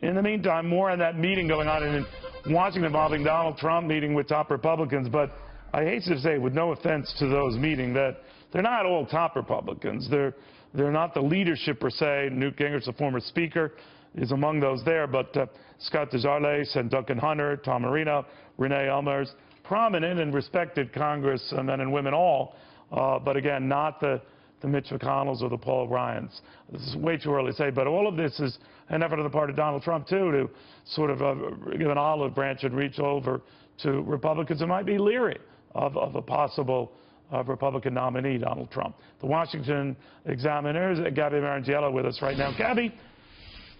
In the meantime, more on that meeting going on in Washington involving Donald Trump meeting with top Republicans. But I hate to say, with no offense to those meeting, that they're not all top Republicans. They're not the leadership per se. Newt Gingrich, the former speaker, is among those there. But Scott DeJarles and Duncan Hunter, Tom Marino, Renee Elmers, prominent and respected congressmen and women all. But again, not the Mitch McConnells or the Paul Ryans. This is way too early to say, but all of this is an effort on the part of Donald Trump, too, to sort of give an olive branch and reach over to Republicans who might be leery of a possible Republican nominee, Donald Trump. The Washington Examiner's Gabby with us right now. Gabby,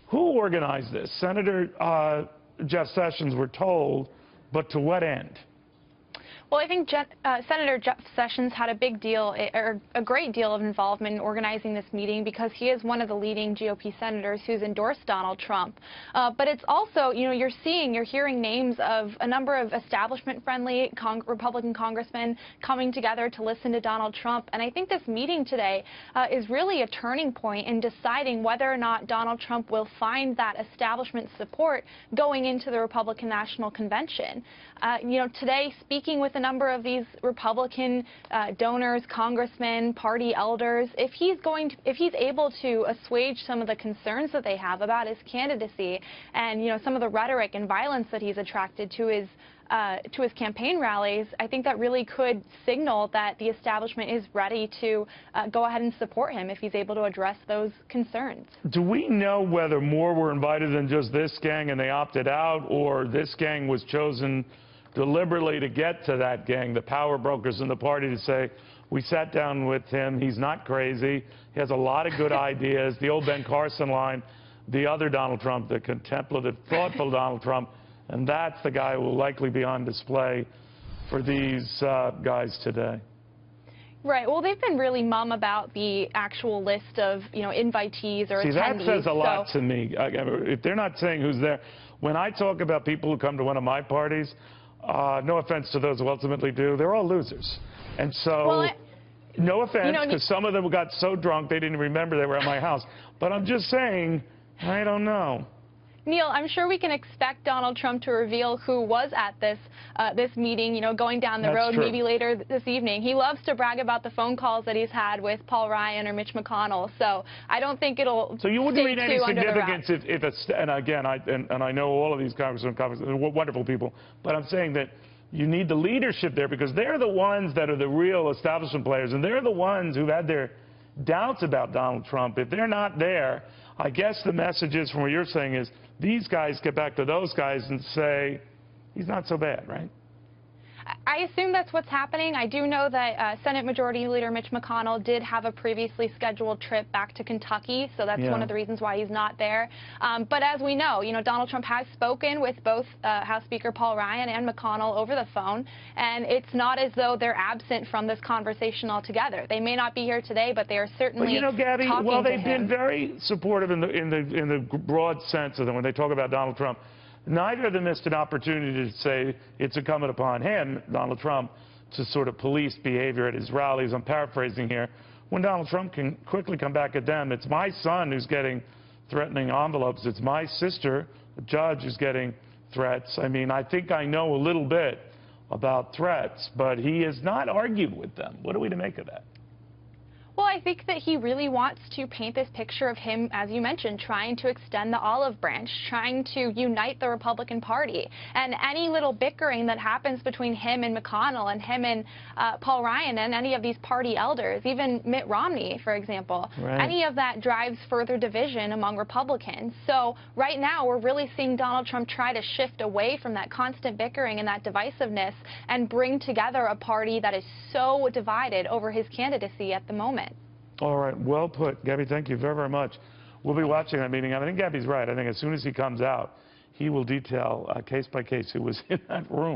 who organized this? Senator Jeff Sessions, we're told, but to what end? Well, I think Senator Jeff Sessions had a big deal, or a great deal of involvement in organizing this meeting because he is one of the leading GOP senators who's endorsed Donald Trump. But it's also, you know, you're hearing names of a number of establishment-friendly Republican congressmen coming together to listen to Donald Trump. And I think this meeting today is really a turning point in deciding whether or not Donald Trump will find that establishment support going into the Republican National Convention. You know, today, speaking with a number of these Republican donors, congressmen, party elders, if he's able to assuage some of the concerns that they have about his candidacy and, you know, some of the rhetoric and violence that he's attracted to his campaign rallies, I think that really could signal that the establishment is ready to go ahead and support him if he's able to address those concerns. Do we know whether more were invited than just this gang and they opted out, or this gang was chosen deliberately to get to that gang, the power brokers in the party, to say, we sat down with him, he's not crazy, he has a lot of good ideas, the old Ben Carson line, the other Donald Trump, the contemplative, thoughtful Donald Trump, and that's the guy who will likely be on display for these guys today. Right. Well, they've been really mum about the actual list of, you know, invitees or attendees. See, that says a lot to me. If they're not saying who's there. When I talk about people who come to one of my parties, no offense to those who ultimately do, they're all losers. And so, well, no offense, because some of them got so drunk they didn't remember they were at my house. But I'm just saying, I don't know. Neil, I'm sure we can expect Donald Trump to reveal who was at this meeting, you know, going down the road maybe later this evening. He loves to brag about the phone calls that he's had with Paul Ryan or Mitch McConnell, so I don't think it'll. So you wouldn't read any significance if it's, and again, I know all of these congressmen, wonderful people, but I'm saying that you need the leadership there because they're the ones that are the real establishment players, and they're the ones who've had their doubts about Donald Trump. If they're not there, I guess the message is, from what you're saying, is these guys get back to those guys and say, he's not so bad, right? I assume that's what's happening. I do know that Senate Majority Leader Mitch McConnell did have a previously scheduled trip back to Kentucky, so that's one of the reasons why he's not there. But as we know, you know, Donald Trump has spoken with both House Speaker Paul Ryan and McConnell over the phone, and it's not as though they're absent from this conversation altogether. They may not be here today, but they are certainly. But you know, Gabby, well, they've been very supportive in the broad sense of them when they talk about Donald Trump. Neither of them missed an opportunity to say it's incumbent upon him, Donald Trump, to sort of police behavior at his rallies. I'm paraphrasing here. When Donald Trump can quickly come back at them, it's my son who's getting threatening envelopes. It's my sister, the judge, who's getting threats. I mean, I think I know a little bit about threats, but he has not argued with them. What are we to make of that? Well, I think that he really wants to paint this picture of him, as you mentioned, trying to extend the olive branch, trying to unite the Republican Party. And any little bickering that happens between him and McConnell and him and Paul Ryan and any of these party elders, even Mitt Romney, for example, any of that drives further division among Republicans. So right now we're really seeing Donald Trump try to shift away from that constant bickering and that divisiveness and bring together a party that is so divided over his candidacy at the moment. All right, well put. Gabby, thank you very, very much. We'll be watching that meeting. I think Gabby's right. I think as soon as he comes out, he will detail case by case who was in that room.